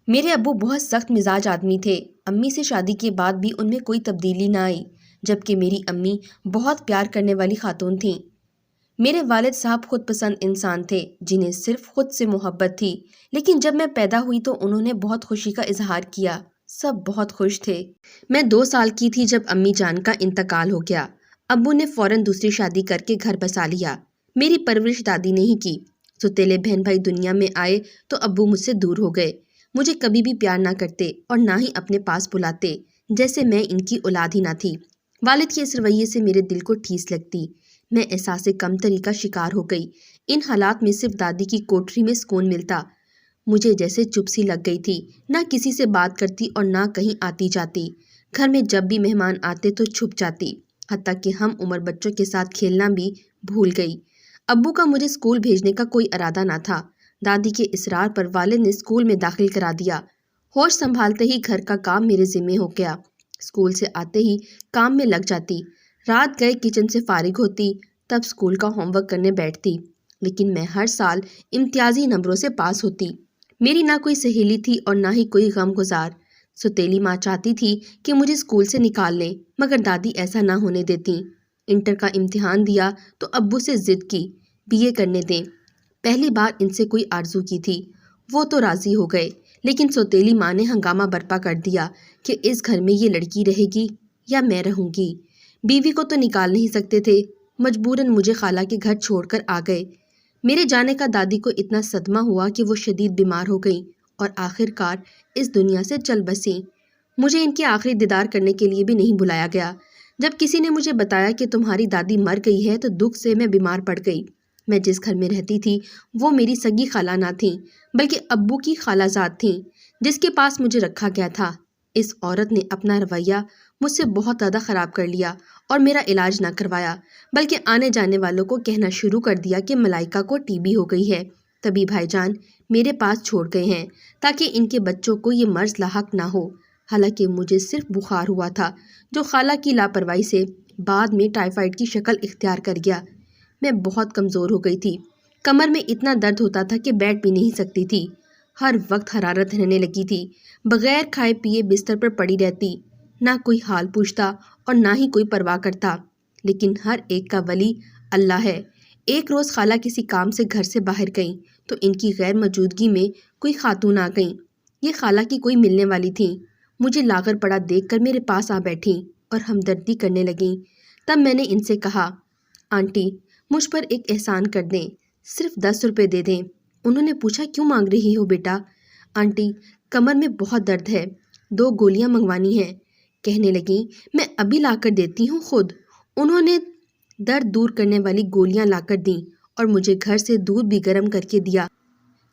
میرے ابو بہت سخت مزاج آدمی تھے۔ امی سے شادی کے بعد بھی ان میں کوئی تبدیلی نہ آئی، جبکہ میری امی بہت پیار کرنے والی خاتون تھیں۔ میرے والد صاحب خود پسند انسان تھے جنہیں صرف خود سے محبت تھی، لیکن جب میں پیدا ہوئی تو انہوں نے بہت خوشی کا اظہار کیا۔ سب بہت خوش تھے۔ میں 2 سال کی تھی جب امی جان کا انتقال ہو گیا۔ ابو نے فوراً دوسری شادی کر کے گھر بسا لیا۔ میری پرورش دادی نے ہی کی۔ سوتیلے بہن بھائی دنیا میں آئے تو ابو مجھ سے دور ہو گئے۔ مجھے کبھی بھی پیار نہ کرتے اور نہ ہی اپنے پاس بلاتے، جیسے میں ان کی اولاد ہی نہ تھی۔ والد کے اس رویے سے میرے دل کو ٹھیس لگتی۔ میں احساس کمتری کا شکار ہو گئی۔ ان حالات میں صرف دادی کی کوٹری میں سکون ملتا۔ مجھے جیسے چپ سی لگ گئی تھی، نہ کسی سے بات کرتی اور نہ کہیں آتی جاتی۔ گھر میں جب بھی مہمان آتے تو چھپ جاتی، حتیٰ کہ ہم عمر بچوں کے ساتھ کھیلنا بھی بھول گئی۔ ابو کا مجھے اسکول بھیجنے کا کوئی ارادہ نہ تھا۔ دادی کے اصرار پر والد نے اسکول میں داخل کرا دیا۔ ہوش سنبھالتے ہی گھر کا کام میرے ذمے ہو گیا۔ اسکول سے آتے ہی کام میں لگ جاتی۔ رات گئے کچن سے فارغ ہوتی، تب اسکول کا ہوم ورک کرنے بیٹھتی، لیکن میں ہر سال امتیازی نمبروں سے پاس ہوتی۔ میری نہ کوئی سہیلی تھی اور نہ ہی کوئی غم گزار۔ سوتیلی ماں چاہتی تھی کہ مجھے اسکول سے نکال لیں، مگر دادی ایسا نہ ہونے دیتی۔ انٹر کا امتحان دیا تو ابو سے ضد کی، BA کرنے دیں۔ پہلی بار ان سے کوئی آرزو کی تھی، وہ تو راضی ہو گئے، لیکن سوتیلی ماں نے ہنگامہ برپا کر دیا کہ اس گھر میں یہ لڑکی رہے گی یا میں رہوں گی۔ بیوی کو تو نکال نہیں سکتے تھے، مجبوراً مجھے خالہ کے گھر چھوڑ کر آ گئے۔ میرے جانے کا دادی کو اتنا صدمہ ہوا کہ وہ شدید بیمار ہو گئیں اور آخر کار اس دنیا سے چل بسیں۔ مجھے ان کے آخری دیدار کرنے کے لیے بھی نہیں بلایا گیا۔ جب کسی نے مجھے بتایا کہ تمہاری دادی مر گئی ہے تو دکھ سے میں بیمار پڑ گئی۔ میں جس گھر میں رہتی تھی وہ میری سگی خالہ نہ تھیں، بلکہ ابو کی خالہ زاد تھیں، جس کے پاس مجھے رکھا گیا تھا۔ اس عورت نے اپنا رویہ مجھ سے بہت زیادہ خراب کر لیا اور میرا علاج نہ کروایا، بلکہ آنے جانے والوں کو کہنا شروع کر دیا کہ ملائکہ کو TB ہو گئی ہے۔ طبی بھائی جان میرے پاس چھوڑ گئے ہیں تاکہ ان کے بچوں کو یہ مرض لاحق نہ ہو، حالانکہ مجھے صرف بخار ہوا تھا جو خالہ کی لاپرواہی سے بعد میں ٹائیفائڈ کی شکل اختیار کر گیا۔ میں بہت کمزور ہو گئی تھی، کمر میں اتنا درد ہوتا تھا کہ بیٹھ بھی نہیں سکتی تھی۔ ہر وقت حرارت رہنے لگی تھی، بغیر کھائے پیے بستر پر پڑی رہتی، نہ کوئی حال پوچھتا اور نہ ہی کوئی پرواہ کرتا۔ لیکن ہر ایک کا ولی اللہ ہے۔ ایک روز خالہ کسی کام سے گھر سے باہر گئیں تو ان کی غیر موجودگی میں کوئی خاتون آ گئیں۔ یہ خالہ کی کوئی ملنے والی تھیں۔ مجھے لاغر پڑا دیکھ کر میرے پاس آ بیٹھیں اور ہمدردی کرنے لگیں۔ تب میں نے ان سے کہا، آنٹی مجھ پر ایک احسان کر دیں، صرف 10 روپے دے دیں۔ انہوں نے پوچھا، کیوں مانگ رہی ہو بیٹا؟ آنٹی کمر میں بہت درد ہے، 2 گولیاں منگوانی ہیں۔ کہنے لگیں، میں ابھی لا کر دیتی ہوں خود۔ انہوں نے درد دور کرنے والی گولیاں لا کر دیں اور مجھے گھر سے دودھ بھی گرم کر کے دیا۔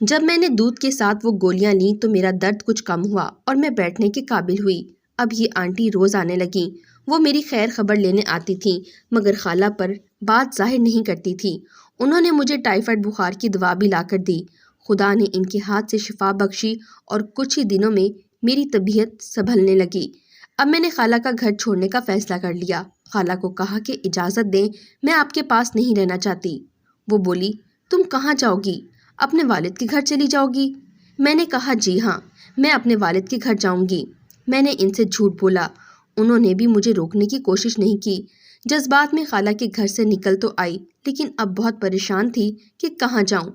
جب میں نے دودھ کے ساتھ وہ گولیاں لیں تو میرا درد کچھ کم ہوا اور میں بیٹھنے کے قابل ہوئی۔ اب یہ آنٹی روز آنے لگیں۔ وہ میری خیر خبر لینے آتی تھیں، مگر خالہ پر بات ظاہر نہیں کرتی تھی۔ انہوں نے مجھے ٹائیفائڈ بخار کی دوا بھی لا کر دی۔ خدا نے ان کے ہاتھ سے شفا بخشی اور کچھ ہی دنوں میں میری طبیعت سنبھلنے لگی۔ اب میں نے خالہ کا گھر چھوڑنے کا فیصلہ کر لیا۔ خالہ کو کہا کہ اجازت دیں، میں آپ کے پاس نہیں رہنا چاہتی۔ وہ بولی، تم کہاں جاؤ گی؟ اپنے والد کے گھر چلی جاؤ گی؟ میں نے کہا، جی ہاں، میں اپنے والد کے گھر جاؤں گی۔ میں نے ان سے جھوٹ بولا۔ انہوں نے بھی مجھے روکنے کی کوشش نہیں کی۔ جذبات میں خالہ کے گھر سے نکل تو آئی، لیکن اب بہت پریشان تھی کہ کہاں جاؤں۔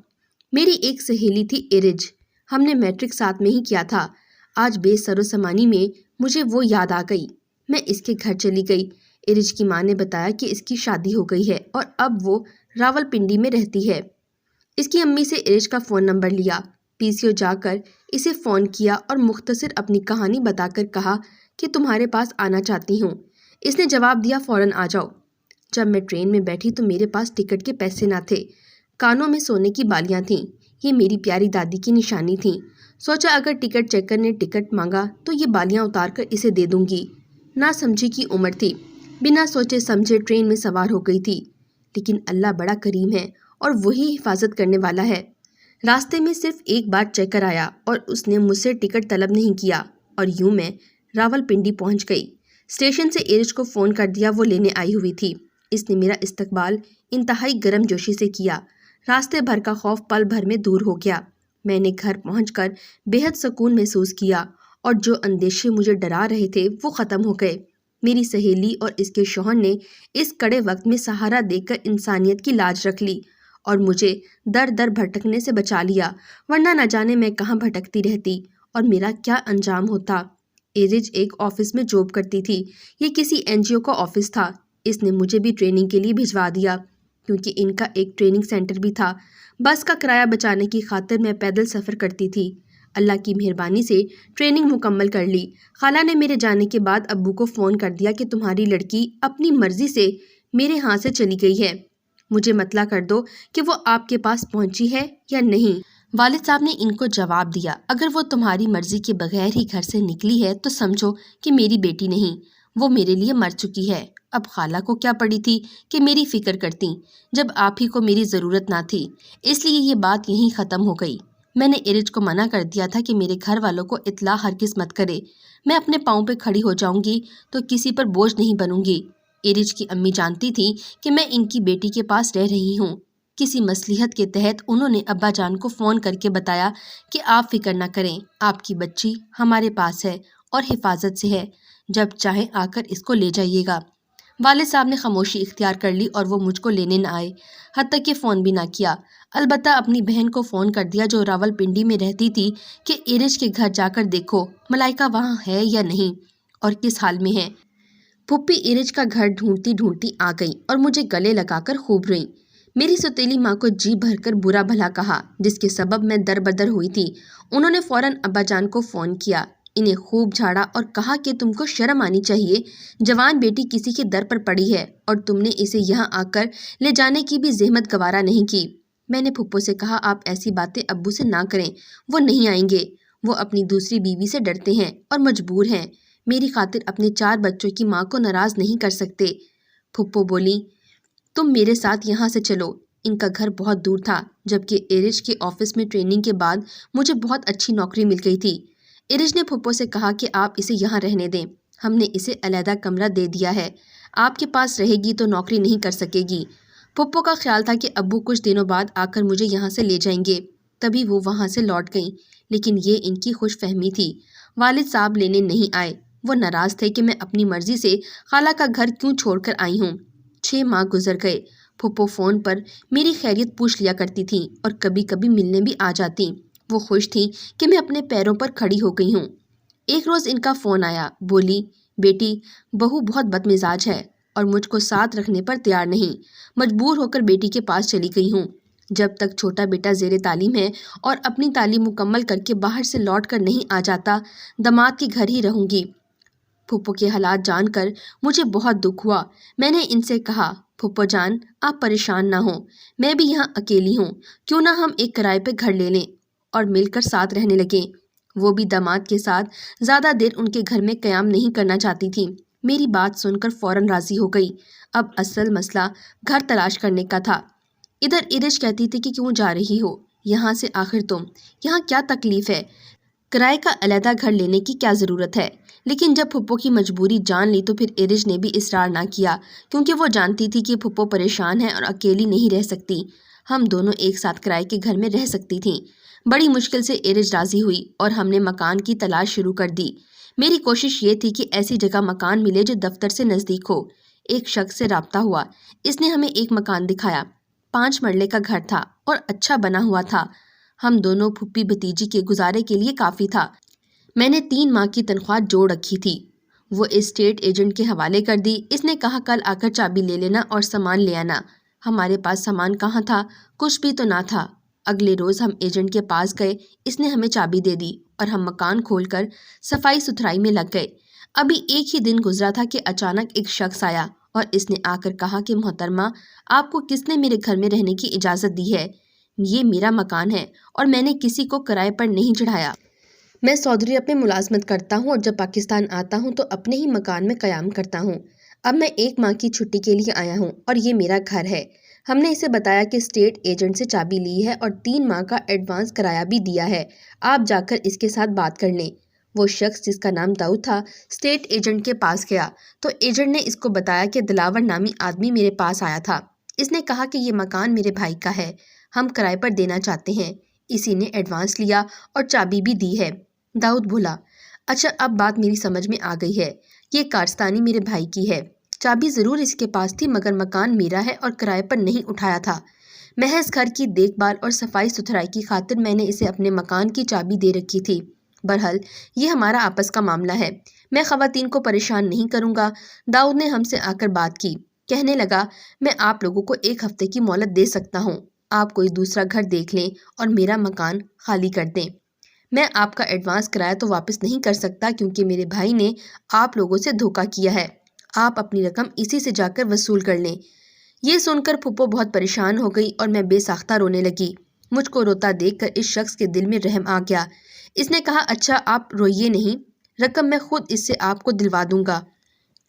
میری ایک سہیلی تھی ارج، ہم نے میٹرک ساتھ میں ہی کیا تھا۔ آج بے سر و سامانی میں مجھے وہ یاد آ گئی۔ میں اس کے گھر چلی گئی۔ ارج کی ماں نے بتایا کہ اس کی شادی ہو گئی ہے اور اب وہ راولپنڈی میں رہتی ہے۔ اس کی امی سے ارج کا فون نمبر لیا، PCO جا کر اسے فون کیا اور مختصر اپنی کہانی بتا کر کہا کہ تمہارے پاس آنا چاہتی ہوں۔ اس نے جواب دیا، فوراً آ جاؤ۔ جب میں ٹرین میں بیٹھی تو میرے پاس ٹکٹ کے پیسے نہ تھے۔ کانوں میں سونے کی بالیاں تھیں، یہ میری پیاری دادی کی نشانی تھیں۔ سوچا اگر ٹکٹ چیکر نے ٹکٹ مانگا تو یہ بالیاں اتار کر اسے دے دوں گی۔ نہ سمجھی کی عمر تھی، بنا سوچے سمجھے ٹرین میں سوار ہو گئی تھی۔ لیکن اللہ بڑا کریم ہے اور وہی حفاظت کرنے والا ہے۔ راستے میں صرف ایک بار چیکر آیا اور اس نے مجھ سے ٹکٹ طلب نہیں کیا اور یوں میں راولپنڈی پہنچ گئی۔ اسٹیشن سے ارج کو فون کر دیا، وہ لینے آئی ہوئی تھی۔ اس نے میرا استقبال انتہائی گرم جوشی سے کیا۔ راستے بھر کا خوف پل بھر میں دور ہو گیا۔ میں نے گھر پہنچ کر بےحد سکون محسوس کیا اور جو اندیشے مجھے ڈرا رہے تھے وہ ختم ہو گئے۔ میری سہیلی اور اس کے شوہر نے اس کڑے وقت میں سہارا دے کر انسانیت کی لاج رکھ لی اور مجھے در در بھٹکنے سے بچا لیا، ورنہ نہ جانے میں کہاں بھٹکتی رہتی اور میرا کیا انجام ہوتا۔ ایرج ایک آفس میں جاب کرتی تھی۔ یہ کسی NGO کا آفس تھا۔ اس نے مجھے بھی ٹریننگ کے لیے بھجوا دیا کیونکہ ان کا ایک ٹریننگ سینٹر بھی تھا۔ بس کا کرایہ بچانے کی خاطر میں پیدل سفر کرتی تھی۔ اللہ کی مہربانی سے ٹریننگ مکمل کر لی۔ خالہ نے میرے جانے کے بعد ابو کو فون کر دیا کہ تمہاری لڑکی اپنی مرضی سے میرے ہاں سے چلی گئی ہے، مجھے مطلع کر دو کہ وہ آپ کے پاس پہنچی ہے یا نہیں۔ والد صاحب نے ان کو جواب دیا، اگر وہ تمہاری مرضی کے بغیر ہی گھر سے نکلی ہے تو سمجھو کہ میری بیٹی نہیں، وہ میرے لیے مر چکی ہے۔ اب خالہ کو کیا پڑی تھی کہ میری فکر کرتی جب آپ ہی کو میری ضرورت نہ تھی، اس لیے یہ بات یہیں ختم ہو گئی۔ میں نے ایرج کو منع کر دیا تھا کہ میرے گھر والوں کو اطلاع ہرگز مت کرے، میں اپنے پاؤں پہ کھڑی ہو جاؤں گی تو کسی پر بوجھ نہیں بنوں گی۔ ایرج کی امی جانتی تھی کہ میں ان کی بیٹی کے پاس رہ رہی ہوں۔ کسی مصلحت کے تحت انہوں نے ابا جان کو فون کر کے بتایا کہ آپ فکر نہ کریں، آپ کی بچی ہمارے پاس ہے اور حفاظت سے ہے، جب چاہیں آ کر اس کو لے جائیے گا۔ والد صاحب نے خاموشی اختیار کر لی اور وہ مجھ کو لینے نہ آئے، حتیٰ کہ فون بھی نہ کیا۔ البتہ اپنی بہن کو فون کر دیا جو راولپنڈی میں رہتی تھی کہ ایرج کے گھر جا کر دیکھو ملائکہ وہاں ہے یا نہیں اور کس حال میں ہے۔ پھپھی ایرج کا گھر ڈھونڈتی ڈھونڈتی آ گئی اور مجھے گلے لگا کر خوب روئیں۔ میری سوتیلی ماں کو جی بھر کر برا بھلا کہا جس کے سبب میں در بدر ہوئی تھی۔ انہوں نے فوراً ابا جان کو فون کیا، انہیں خوب جھاڑا اور کہا کہ تم کو شرم آنی چاہیے، جوان بیٹی کسی کے در پر پڑی ہے اور تم نے اسے یہاں آ کر لے جانے کی بھی زحمت گوارا نہیں کی۔ میں نے پھپھو سے کہا آپ ایسی باتیں ابو سے نہ کریں، وہ نہیں آئیں گے، وہ اپنی دوسری بیوی سے ڈرتے ہیں اور مجبور ہیں، میری خاطر اپنے 4 بچوں کی ماں کو ناراض نہیں کر سکتے۔ پھپھو بولی تم میرے ساتھ یہاں سے چلو۔ ان کا گھر بہت دور تھا جبکہ ایرج کے آفس میں ٹریننگ کے بعد مجھے بہت اچھی نوکری مل گئی تھی۔ ایرج نے پھپھو سے کہا کہ آپ اسے یہاں رہنے دیں، ہم نے اسے علیحدہ کمرہ دے دیا ہے، آپ کے پاس رہے گی تو نوکری نہیں کر سکے گی۔ پھپھو کا خیال تھا کہ ابو کچھ دنوں بعد آ کر مجھے یہاں سے لے جائیں گے، تبھی وہ وہاں سے لوٹ گئیں، لیکن یہ ان کی خوش فہمی تھی۔ والد صاحب لینے نہیں آئے، وہ ناراض تھے کہ میں اپنی مرضی سے خالہ کا گھر کیوں چھوڑ کر آئی ہوں۔ 6 ماہ گزر گئے۔ پھپھو فون پر میری خیریت پوچھ لیا کرتی تھیں اور کبھی کبھی ملنے بھی آ جاتی۔ وہ خوش تھیں کہ میں اپنے پیروں پر کھڑی ہو گئی ہوں۔ ایک روز ان کا فون آیا، بولی بیٹی بہو بہت بد مزاج ہے اور مجھ کو ساتھ رکھنے پر تیار نہیں، مجبور ہو کر بیٹی کے پاس چلی گئی ہوں۔ جب تک چھوٹا بیٹا زیر تعلیم ہے اور اپنی تعلیم مکمل کر کے باہر سے لوٹ کر نہیں آ جاتا، داماد کے گھر ہی رہوں گی۔ پھپھو کے حالات جان کر مجھے بہت دکھ ہوا۔ میں نے ان سے کہا پھپھو جان آپ پریشان نہ ہوں، میں بھی یہاں اکیلی ہوں، کیوں نہ ہم ایک کرائے پہ گھر لے لیں اور مل کر ساتھ رہنے لگیں۔ وہ بھی داماد کے ساتھ زیادہ دیر ان کے گھر میں قیام نہیں کرنا چاہتی تھی۔ میری بات سن کر فوراً راضی ہو گئی۔ اب اصل مسئلہ گھر تلاش کرنے کا تھا۔ ادھر ایرج کہتی تھی کہ کیوں جا رہی ہو یہاں سے، آخر تم یہاں کیا تکلیف ہے، کرائے کا علیحدہ گھر لینے کی کیا ضرورت ہے۔ لیکن جب پھپھو کی مجبوری جان لی تو پھر ایرج نے بھی اصرار نہ کیا، کیونکہ وہ جانتی تھی کہ پھپھو پریشان ہے اور اکیلی نہیں رہ سکتی، ہم دونوں ایک ساتھ کرائے کے گھر میں رہ سکتی تھیں۔ بڑی مشکل سے ایرج راضی ہوئی اور ہم نے مکان کی تلاش شروع کر دی۔ میری کوشش یہ تھی کہ ایسی جگہ مکان ملے جو دفتر سے نزدیک ہو۔ ایک شخص سے رابطہ ہوا، اس نے ہمیں ایک مکان دکھایا، 5 مرلے کا گھر تھا اور اچھا بنا ہوا تھا، ہم دونوں پھپھی بھتیجی کے گزارے کے لیے کافی تھا۔ میں نے 3 ماہ کی تنخواہ جوڑ رکھی تھی، وہ اسٹیٹ ایجنٹ کے حوالے کر دی۔ اس نے کہا کل آ کر چابی لے لینا اور سامان لے آنا۔ ہمارے پاس سامان کہاں تھا، کچھ بھی تو نہ تھا۔ اگلے روز ہم ایجنٹ کے پاس گئے، اس نے ہمیں چابی دے دی اور ہم مکان کھول کر صفائی ستھرائی میں لگ گئے۔ ابھی ایک ہی دن گزرا تھا کہ اچانک ایک شخص آیا اور اس نے آ کر کہا کہ محترمہ آپ کو کس نے میرے گھر میں رہنے کی اجازت دی ہے، یہ میرا مکان ہے اور میں نے کسی کو کرائے پر نہیں چڑھایا۔ میں سعودی عرب میں ملازمت کرتا ہوں اور جب پاکستان آتا ہوں تو اپنے ہی مکان میں قیام کرتا ہوں۔ اب میں 1 ماہ کی چھٹی کے لیے آیا ہوں اور یہ میرا گھر ہے۔ ہم نے اسے بتایا کہ اسٹیٹ ایجنٹ سے چابی لی ہے اور 3 ماہ کا ایڈوانس کرایہ بھی دیا ہے، آپ جا کر اس کے ساتھ بات کر لیں۔ وہ شخص جس کا نام داؤد تھا اسٹیٹ ایجنٹ کے پاس گیا تو ایجنٹ نے اس کو بتایا کہ دلاور نامی آدمی میرے پاس آیا تھا، اس نے کہا کہ یہ مکان میرے بھائی کا ہے، ہم کرائے پر دینا چاہتے ہیں۔ اسی نے ایڈوانس لیا اور چابی بھی دی ہے۔ داؤد بولا، اچھا اب بات میری سمجھ میں آ گئی ہے، یہ کارستانی میرے بھائی کی ہے، چابی ضرور اس کے پاس تھی مگر مکان میرا ہے اور کرائے پر نہیں اٹھایا تھا۔ محض گھر کی دیکھ بھال اور صفائی ستھرائی کی خاطر میں نے اسے اپنے مکان کی چابی دے رکھی تھی۔ بہرحال یہ ہمارا آپس کا معاملہ ہے، میں خواتین کو پریشان نہیں کروں گا۔ داؤد نے ہم سے آ کر بات کی، کہنے لگا، میں آپ لوگوں کو 1 ہفتے کی مہلت دے سکتا ہوں، آپ کوئی دوسرا گھر دیکھ لیں اور میرا مکان خالی کر دیں۔ میں آپ کا ایڈوانس کرایہ تو واپس نہیں کر سکتا کیونکہ میرے بھائی نے آپ لوگوں سے دھوکہ کیا ہے، آپ اپنی رقم اسی سے جا کر وصول کر لیں۔ یہ سن کر پھپھو بہت پریشان ہو گئی اور میں بے ساختہ رونے لگی۔ مجھ کو روتا دیکھ کر اس شخص کے دل میں رحم آ گیا۔ اس نے کہا، اچھا آپ روئیے نہیں، رقم میں خود اس سے آپ کو دلوا دوں گا،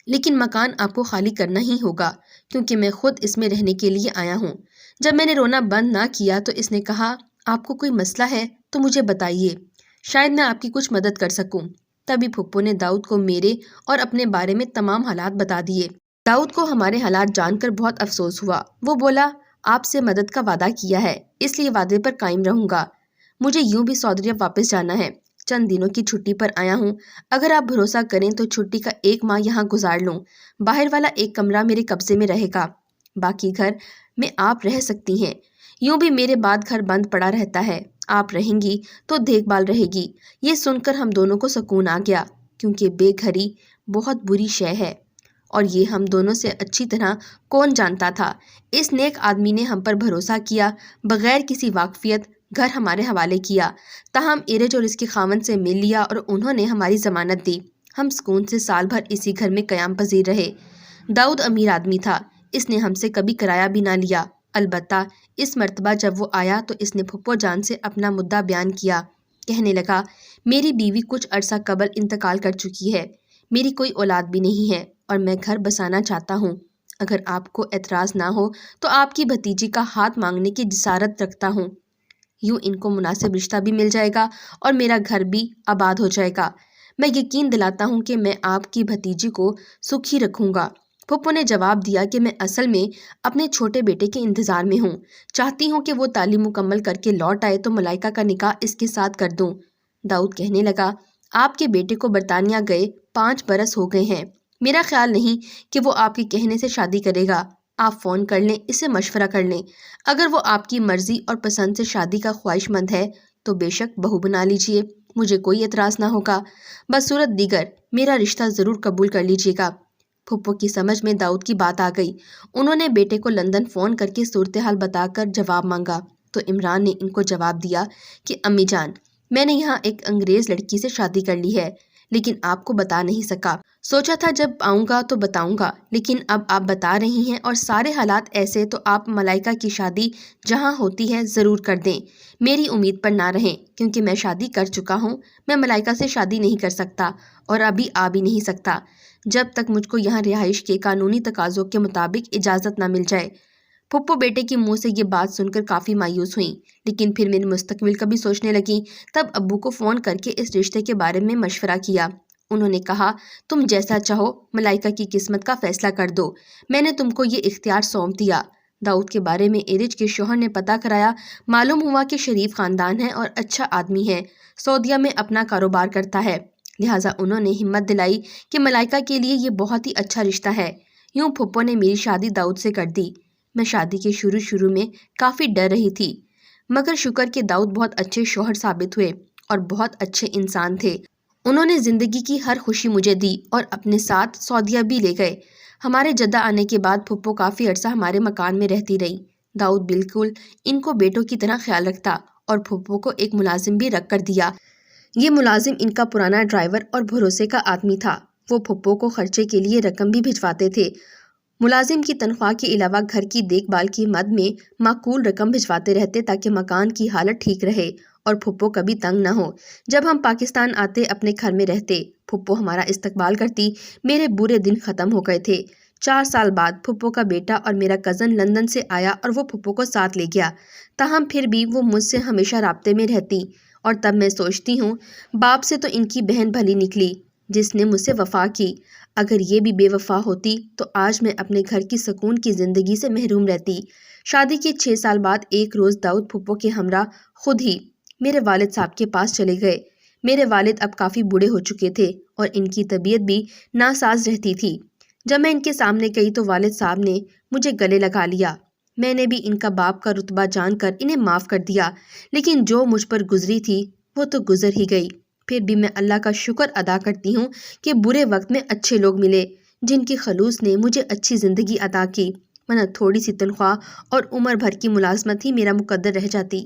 لیکن مکان آپ کو خالی کرنا ہی ہوگا کیونکہ میں خود اس میں رہنے کے لیے آیا ہوں۔ جب میں نے رونا بند نہ کیا تو اس نے کہا، آپ کو کوئی مسئلہ ہے تو مجھے بتائیے، شاید میں آپ کی کچھ مدد کر سکوں۔ تبھی پھپھو نے داؤد کو میرے اور اپنے بارے میں تمام حالات بتا دیے۔ داؤد کو ہمارے حالات جان کر بہت افسوس ہوا۔ وہ بولا، آپ سے مدد کا وعدہ کیا ہے اس لیے وعدے پر قائم رہوں گا۔ مجھے یوں بھی سعودیہ واپس جانا ہے، چند دنوں کی چھٹی پر آیا ہوں، اگر آپ بھروسہ کریں تو چھٹی کا 1 ماہ یہاں گزار لوں، باہر والا 1 کمرہ میرے قبضے میں رہے گا، باقی گھر میں آپ رہ سکتی ہیں۔ یوں بھی میرے بعد گھر بند پڑا رہتا ہے، آپ رہیں گی تو دیکھ بھال رہے گی۔ یہ سن کر ہم دونوں کو سکون آ گیا کیونکہ بے گھری بہت بری شے ہے اور یہ ہم دونوں سے اچھی طرح کون جانتا تھا۔ اس نیک آدمی نے ہم پر بھروسہ کیا، بغیر کسی واقفیت گھر ہمارے حوالے کیا، تاہم ایرج اور اس کے خاوند سے مل لیا اور انہوں نے ہماری ضمانت دی۔ ہم سکون سے سال بھر اسی گھر میں قیام پذیر رہے۔ داؤد امیر آدمی تھا، اس نے ہم سے کبھی کرایہ بھی نہ لیا، البتہ اس مرتبہ جب وہ آیا تو اس نے پھپھو جان سے اپنا مدعا بیان کیا۔ کہنے لگا، میری بیوی کچھ عرصہ قبل انتقال کر چکی ہے، میری کوئی اولاد بھی نہیں ہے اور میں گھر بسانا چاہتا ہوں، اگر آپ کو اعتراض نہ ہو تو آپ کی بھتیجی کا ہاتھ مانگنے کی جسارت رکھتا ہوں، یوں ان کو مناسب رشتہ بھی مل جائے گا اور میرا گھر بھی آباد ہو جائے گا۔ میں یقین دلاتا ہوں کہ میں آپ کی بھتیجی کو سکھی رکھوں گا۔ پھپھو نے جواب دیا کہ میں اصل میں اپنے چھوٹے بیٹے کے انتظار میں ہوں، چاہتی ہوں کہ وہ تعلیم مکمل کر کے لوٹ آئے تو ملائکہ کا نکاح اس کے ساتھ کر دوں۔ داؤد کہنے لگا، آپ کے بیٹے کو برطانیہ گئے 5 برس ہو گئے ہیں، میرا خیال نہیں کہ وہ آپ کے کہنے سے شادی کرے گا، آپ فون کر لیں، اس سے مشورہ کر لیں، اگر وہ آپ کی مرضی اور پسند سے شادی کا خواہش مند ہے تو بے شک بہو بنا لیجئے، مجھے کوئی اعتراض نہ ہوگا، بصورت دیگر میرا رشتہ ضرور قبول کر لیجئے گا۔ پھپھو کی سمجھ میں داؤد کی بات آ گئی، انہوں نے بیٹے کو لندن فون کر کے صورتحال بتا کر جواب مانگا تو عمران نے ان کو جواب دیا کہ امی جان، میں نے یہاں ایک انگریز لڑکی سے شادی کر لی ہے لیکن آپ کو بتا نہیں سکا، سوچا تھا جب آؤں گا تو بتاؤں گا، لیکن اب آپ بتا رہی ہیں اور سارے حالات ایسے تو آپ ملائکہ کی شادی جہاں ہوتی ہے ضرور کر دیں، میری امید پر نہ رہیں کیونکہ میں شادی کر چکا ہوں، میں ملائکہ سے شادی نہیں کر سکتا اور ابھی آ بھی نہیں سکتا جب تک مجھ کو یہاں رہائش کے قانونی تقاضوں کے مطابق اجازت نہ مل جائے۔ پھپھو بیٹے کے منہ سے یہ بات سن کر کافی مایوس ہوئیں، لیکن پھر میرے مستقبل کا بھی سوچنے لگیں۔ تب ابو کو فون کر کے اس رشتے کے بارے میں مشورہ کیا، انہوں نے کہا، تم جیسا چاہو ملائکہ کی قسمت کا فیصلہ کر دو، میں نے تم کو یہ اختیار سونپ دیا۔ داؤد کے بارے میں ایرج کے شوہر نے پتہ کرایا، معلوم ہوا کہ شریف خاندان ہے اور اچھا آدمی ہے، سعودیہ میں اپنا کاروبار کرتا ہے، لہٰذا انہوں نے ہمت دلائی کہ ملائکہ کے لیے یہ بہت ہی اچھا رشتہ ہے۔ یوں پھپھو نے میری شادی داؤد سے کر دی۔ میں شادی کے شروع میں کافی ڈر رہی تھی مگر شکر کہ داؤد بہت اچھے شوہر ثابت ہوئے اور بہت اچھے انسان تھے، انہوں نے زندگی کی ہر خوشی مجھے دی اور اپنے ساتھ سعودیہ بھی لے گئے۔ ہمارے جدہ آنے کے بعد پھپھو کافی عرصہ ہمارے مکان میں رہتی رہی۔ داؤد بالکل ان کو بیٹوں کی طرح خیال رکھتا اور پھپھو کو ایک ملازم بھی رکھ کر دیا۔ یہ ملازم ان کا پرانا ڈرائیور اور بھروسے کا آدمی تھا، وہ پھپھو کو خرچے کے لیے رقم بھی بھجواتے تھے۔ ملازم کی تنخواہ کے علاوہ گھر کی دیکھ بھال کی مد میں معقول رقم بھجواتے رہتے تاکہ مکان کی حالت ٹھیک رہے اور پھپھو کبھی تنگ نہ ہو۔ جب ہم پاکستان آتے اپنے گھر میں رہتے، پھپھو ہمارا استقبال کرتی، میرے برے دن ختم ہو گئے تھے۔ 4 سال بعد پھپھو کا بیٹا اور میرا کزن لندن سے آیا اور وہ پھپھو کو ساتھ لے گیا، تاہم پھر بھی وہ مجھ سے ہمیشہ رابطے میں رہتی اور تب میں سوچتی ہوں باپ سے تو ان کی بہن بھلی نکلی، جس نے مجھ سے وفا کی۔ اگر یہ بھی بے وفا ہوتی تو آج میں اپنے گھر کی سکون کی زندگی سے محروم رہتی۔ شادی کے 6 سال بعد ایک روز داؤد پھپھو کے ہمراہ خود ہی میرے والد صاحب کے پاس چلے گئے۔ میرے والد اب کافی بوڑھے ہو چکے تھے اور ان کی طبیعت بھی ناساز رہتی تھی۔ جب میں ان کے سامنے گئی تو والد صاحب نے مجھے گلے لگا لیا۔ میں نے بھی ان کا باپ کا رتبہ جان کر انہیں معاف کر دیا، لیکن جو مجھ پر گزری تھی وہ تو گزر ہی گئی۔ پھر بھی میں اللہ کا شکر ادا کرتی ہوں کہ برے وقت میں اچھے لوگ ملے جن کی خلوص نے مجھے اچھی زندگی عطا کی، ورنہ تھوڑی سی تنخواہ اور عمر بھر کی ملازمت ہی میرا مقدر رہ جاتی۔